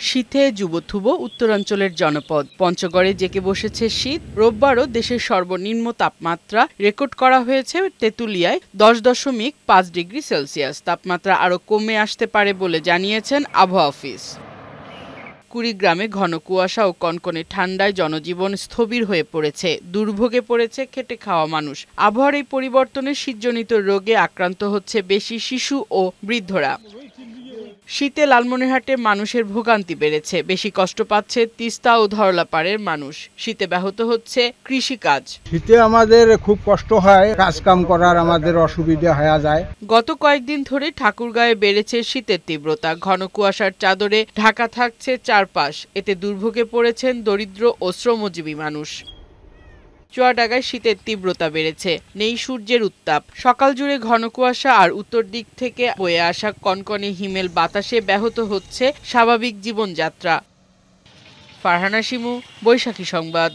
শীতে যুবথুব উত্তরাঞ্চলের জনপদ পঞ্চগড়ে জেঁকে বসেছে শীত। রোববারও দেশের সর্বনিম্ন তাপমাত্রা রেকর্ড করা হয়েছে তেঁতুলিয়ায় 10.5 ডিগ্রি সেলসিয়াস। তাপমাত্রা আরও কমে আসতে পারে বলে জানিয়েছেন আবহাওয়া অফিস। কুড়িগ্রামে ঘন কুয়াশা ও কনকনে ঠান্ডায় জনজীবন স্থবির হয়ে পড়েছে। দুর্ভোগে পড়েছে খেটে খাওয়া মানুষ। আবহাওয়ার এই পরিবর্তনে শীতজনিত রোগে আক্রান্ত হচ্ছে বেশি শিশু ও বৃদ্ধরা। শীতে লালমনিরহাটে মানুষের ভোগান্তি বেড়েছে। বেশি কষ্ট পাচ্ছে তিস্তা ও ধরলাপাড়ের মানুষ। শীতে ব্যাহত হচ্ছে কৃষিকাজ। শীতে আমাদের খুব কষ্ট হয়, কাজকাম করার আমাদের অসুবিধা হয়ে যায়। গত কয়েকদিন ধরে ঠাকুরগাঁয়ে বেড়েছে শীতের তীব্রতা। ঘন কুয়াশার চাদরে ঢাকা থাকছে চারপাশ। এতে দুর্ভোগে পড়েছেন দরিদ্র ও শ্রমজীবী মানুষ। চুয়াডাঙ্গায় শীতের তীব্রতা বেড়েছে, নেই সূর্যের উত্তাপ। সকাল জুড়ে ঘন কুয়াশা আর উত্তর দিক থেকে বয়ে আসা কনকনে হিমেল বাতাসে ব্যাহত হচ্ছে স্বাভাবিক জীবনযাত্রা। ফারহানা শিমু, বৈশাখী সংবাদ।